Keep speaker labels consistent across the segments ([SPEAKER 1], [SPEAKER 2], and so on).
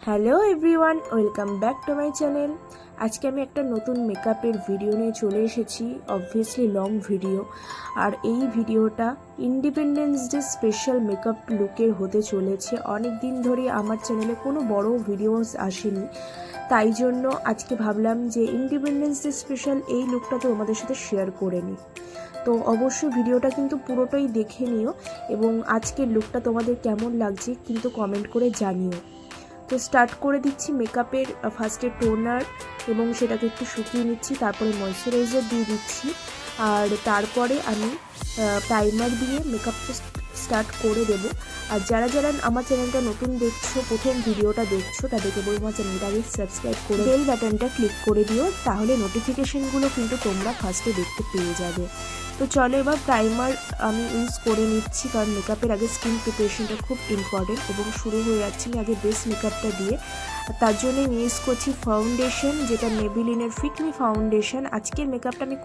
[SPEAKER 1] Hello everyone, welcome back to my channel. আজকে আমি একটা নতুন মেকআপের ভিডিও নিয়ে চলে এসেছি, অবভিয়াসলি লং ভিডিও। আর এই ভিডিওটা ইন্ডিপেন্ডেন্স ডে স্পেশাল মেকআপ লুকের হতে চলেছে। অনেক দিন ধরে আমার চ্যানেলে কোনো বড় ভিডিওস আসেনি, তাই জন্য আজকে ভাবলাম যে ইন্ডিপেন্ডেন্স ডে স্পেশাল এই লুকটা তো তোমাদের সাথে শেয়ার করে নিই। তো অবশ্যই ভিডিওটা কিন্তু পুরোটাই দেখে নিও এবং আজকের লুকটা তোমাদের কেমন লাগছে কিন্তু কমেন্ট করে জানিও। তো স্টার্ট করে দিচ্ছি মেকআপের ফার্স্টে টোনার এবং সেটাকে একটু শুকিয়ে নিচ্ছি, তারপরে ময়শ্চারাইজার দিয়ে দিচ্ছি আর তারপরে আমি প্রাইমার দিয়ে মেকআপটা স্টার্ট করে দেবো। আর যারা যারা আমার চ্যানেলটা নতুন দেখছো, প্রথম ভিডিওটা দেখছো, তাদেরকে বলবো আমার চ্যানেলটাকে সাবস্ক্রাইব করে বেল বাটনটা ক্লিক করে দিও, তাহলে নোটিফিকেশনগুলো কিন্তু তোমরা ফার্স্টে দেখতে পেয়ে যাবে। তো চলো এবার প্রাইমার আমি ইউজ করে নিচ্ছি, কারণ মেকআপের আগে স্কিন প্রিপারেশনটা খুব ইম্পর্টেন্ট এবং শুরু হয়ে যাচ্ছে আমি আগে বেস মেকআপটা দিয়ে। তার জন্য আমি ইউজ করছি ফাউন্ডেশন, যেটা মেবিলিনের ফিট মি ফাউন্ডেশন। আজকের মেকআপটা আমি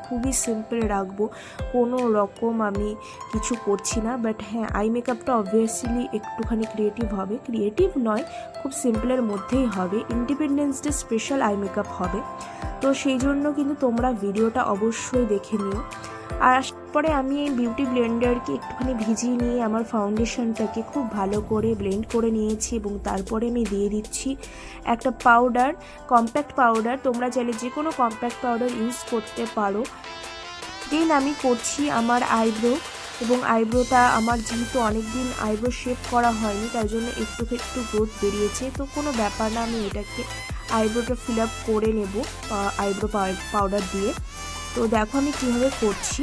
[SPEAKER 1] খুবই সিম্পল রাখবো, কোনো রকম আমি কিছু করছি না। বাট হ্যাঁ, আই মেকআপটা অবভিয়াসলি একটুখানি ক্রিয়েটিভ হবে, ক্রিয়েটিভ নয়, খুব সিম্পলের মধ্যেই হবে। Independence day special eye makeup হবে, তো সেই জন্য কিন্তু তোমরা ভিডিওটা অবশ্যই দেখে নিও। আর পরে আমি এই বিউটি ব্লেন্ডারকে একটুখানি ভিজিয়ে নিয়ে আমার ফাউন্ডেশনটাকে খুব ভালো করে ব্লেন্ড করে নিয়েছি এবং তারপরে আমি দিয়ে দিচ্ছি একটা পাউডার, কম্প্যাক্ট পাউডার। তোমরা চাইলে যে কোনো কম্প্যাক্ট পাউডার ইউজ করতে পারো। দেন আমি করছি আমার আইব্রো, এবং আইব্রোটা আমার যেহেতু অনেক দিন আইব্রো শেপ করা হয়নি, তাই জন্য একটু গ্রোথ বেরিয়েছে, তো কোনো ব্যাপার না, আমি এটাকে আইব্রোটা ফিল আপ করে নেব আইব্রো পাউডার দিয়ে। তো দেখো আমি কীভাবে করছি।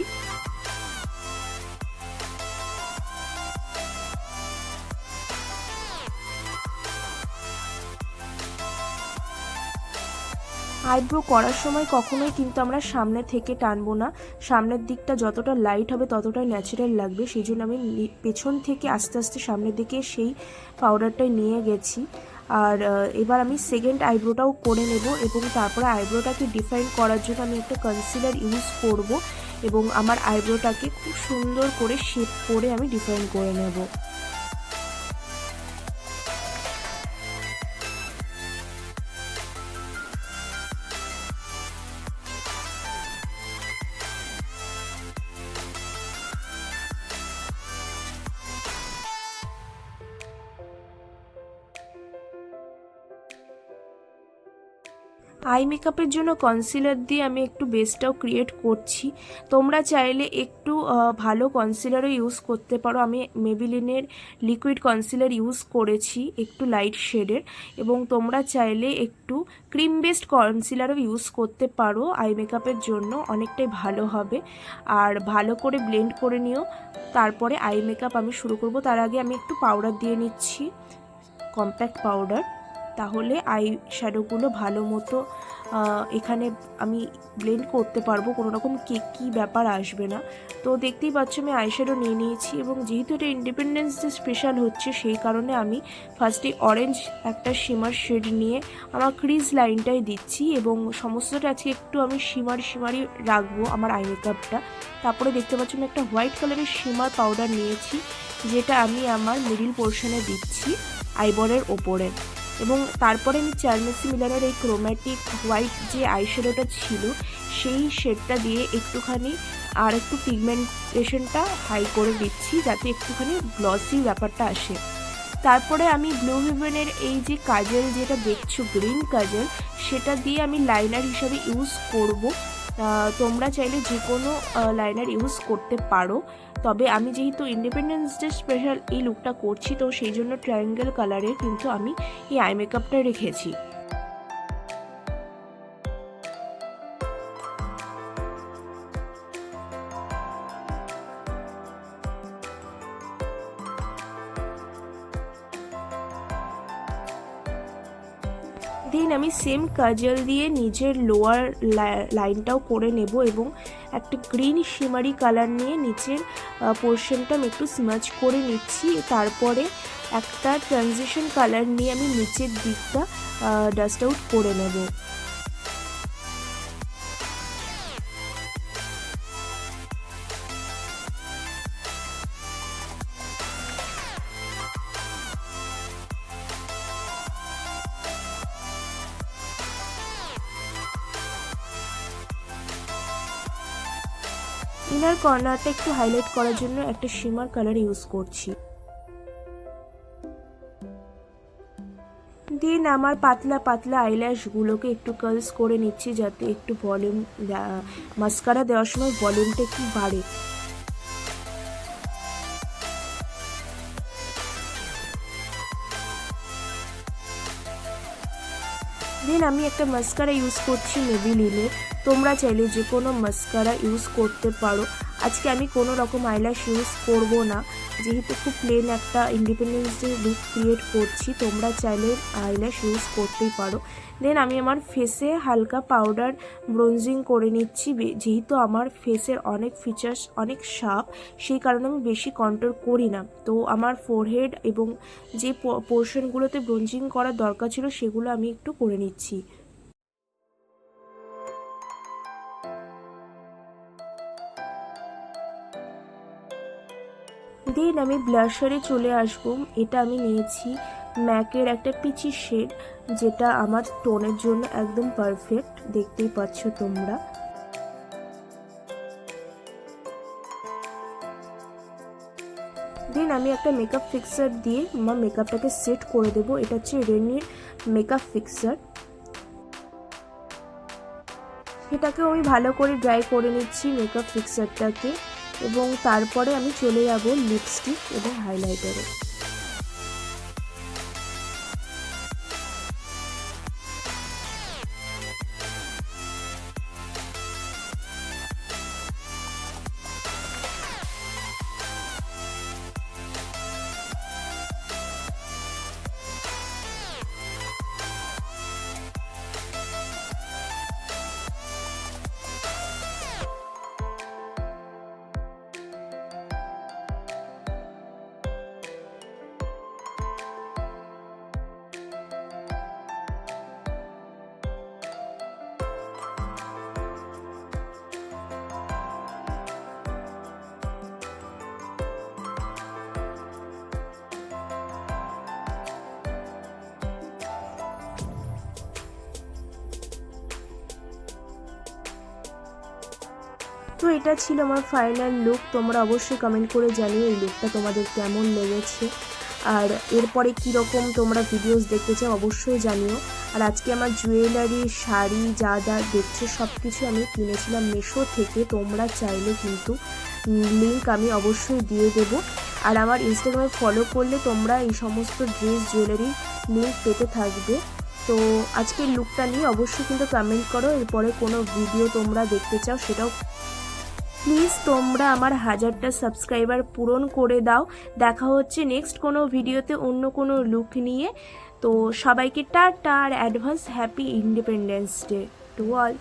[SPEAKER 1] আইব্রো করার সময় কখনোই কিন্তু আমরা সামনে থেকে টানবো না, সামনের দিকটা যতটা লাইট হবে ততটাই ন্যাচারাল লাগবে, সেই জন্য আমি পেছন থেকে আস্তে আস্তে সামনের দিকে সেই পাউডারটাই নিয়ে গেছি। আর এবার আমি সেকেন্ড আইব্রোটাও করে নেব এবং তারপরে আইব্রোটাকে ডিফাইন করার জন্য আমি একটা কনসিলার ইউজ করব এবং আমার আইব্রোটাকে খুব সুন্দর করে শেপ করে আমি ডিফাইন করে নেব। আই মেকআপের জন্য কনসিলার দিয়ে আমি একটু বেসটাও ক্রিয়েট করছি। তোমরা চাইলে একটু ভালো কনসিলারও ইউজ করতে পারো। আমি মেবিলিনের লিকুইড কনসিলার ইউজ করেছি একটু লাইট শেডের, এবং তোমরা চাইলে একটু ক্রিম বেসড কনসিলারও ইউজ করতে পারো, আই মেকআপের জন্য অনেকটাই ভালো হবে। আর ভালো করে ব্লেন্ড করে নিও, তারপরে আই মেকআপ আমি শুরু করব। তার আগে আমি একটু পাউডার দিয়ে নিচ্ছি, কম্প্যাক্ট পাউডার, তাহলে আই শ্যাডোগুলো ভালো মতো এখানে আমি ব্লেন্ড করতে পারবো, কোনো রকম কেকি ব্যাপার আসবে না। তো দেখতেই পাচ্ছ আমি আই শ্যাডো নিয়ে নিয়েছি, এবং যেহেতু এটা ইন্ডিপেন্ডেন্স ডে স্পেশাল হচ্ছে সেই কারণে আমি ফার্স্টে অরেঞ্জ একটা শিমার শেড নিয়ে আমার ক্রিজ লাইনটাই দিচ্ছি, এবং সমস্তটা আজকে একটু আমি শিমারি রাখবো আমার আই মেকআপটা। তারপরে দেখতে পাচ্ছ আমি একটা হোয়াইট কালারের শিমার পাউডার নিয়েছি, যেটা আমি আমার মিডিল পোর্শনে দিচ্ছি আইবলের ওপরে, এবং তারপরে আমি চার্মেসি মিলানের এই ক্রোম্যাটিক হোয়াইট যে আইশ্যাডোটা ছিল সেই শেডটা দিয়ে একটুখানি আর একটু পিগমেন্টেশনটা হাই করে দিচ্ছি, যাতে একটুখানি গ্লসি ব্যাপারটা আসে। তারপরে আমি ব্লু হেভেনের এই যে কাজল যেটা দেখছো গ্রিন কাজল, সেটা দিয়ে আমি লাইনার হিসাবে ইউজ করব। তোমরা চাইলে যে কোনো লাইনার ইউজ করতে পারো, তবে আমি যেহেতু ইন্ডিপেন্ডেন্স ডে স্পেশাল এই লুকটা করছি, তো সেই জন্য ট্রায়াঙ্গেল কালারের কিন্তু আমি এই আই মেকআপটা রেখেছি। দেন আমি সেম কাজল দিয়ে নিজের লোয়ার লাইনটাও করে নেব, এবং একটা গ্রিন শিমারি কালার নিয়ে নিচের পোর্শনটা আমি একটু স্মাচ করে নিচ্ছি। তারপরে একটা ট্রানজিশন কালার নিয়ে আমি নিচের দিকটা ডাস্ট আউট করে নেব। ইনার কর্নারটা একটু হাইলাইট করার জন্য একটা শিমার কালার ইউজ করছি। দেন আমার পাতলা পাতলা আইল্যাশগুলোকে একটু কার্লস করে নিচ্ছি, যাতে একটু ভলিউম, মাস্কারা দেওয়ার সময় ভলিউমটা একটু বাড়ে। দেন আমি একটা মাস্কারা ইউজ করছি মেবিলিনের। তোমরা চাইলে যে কোনো মাস্কারা ইউজ করতে পারো। আজকে আমি কোনো রকম আইল্যাশ ইউজ করব না, যেহেতু খুব প্লেন একটা ইন্ডিপেন্ডেন্স ডে লুক ক্রিয়েট করছি। তোমরা চাইলে আইল্যাশ ইউজ করতেই পারো। দেন আমি আমার ফেসে হালকা পাউডার ব্রোঞ্জিং করে নিচ্ছি। যেহেতু আমার ফেসের অনেক ফিচার্স অনেক শার্প, সেই কারণে আমি বেশি কন্ট্রোল করি না। তো আমার ফোরহেড এবং যে পোর্শনগুলোতে ব্রোঞ্জিং করার দরকার ছিল সেগুলো আমি একটু করে নিচ্ছি। দেন আমি ব্লাশারে চলে আসবো। এটা আমি নিয়েছি ম্যাকের একটা পিচি শেড, যেটা আমার টোনের জন্য একদম পারফেক্ট, দেখতেই পাচ্ছ তোমরা। দেন আমি একটা মেকআপ ফিক্সার দিয়ে আমার মেকআপটাকে সেট করে দেবো। এটা হচ্ছে রেনির মেকআপ ফিক্সার। সেটাকেও আমি ভালো করে ড্রাই করে নিচ্ছি মেকআপ ফিক্সারটাকে, এবং তারপরে আমি চলে যাব লিপস্টিক এবং হাইলাইটারে। তো এটা ছিল আমার ফাইনাল লুক। তোমরা অবশ্যই কমেন্ট করে জানিও এই লুকটা তোমাদের কেমন লেগেছে, আর এরপরে কীরকম তোমরা ভিডিওস দেখতে চাও অবশ্যই জানিও। আর আজকে আমার জুয়েলারি, শাড়ি যা যা দেখছো সব কিছু আমি কিনেছিলাম মিশো থেকে। তোমরা চাইলে কিন্তু লিঙ্ক আমি অবশ্যই দিয়ে দেবো। আর আমার ইনস্টাগ্রামে ফলো করলে তোমরা এই সমস্ত ড্রেস, জুয়েলারি লিঙ্ক পেতে থাকবে। তো আজকের লুকটা নিয়ে অবশ্যই কিন্তু কমেন্ট করো। এরপরে কোনো ভিডিও তোমরা দেখতে চাও সেটাও প্লিজ তোমরা আমার 1000টা সাবস্ক্রাইবার পূরণ করে দাও। দেখা হচ্ছে নেক্সট কোনো ভিডিওতে অন্য কোনো লুক নিয়ে। তো সবাইকে টাটা আর advance happy independence day to all.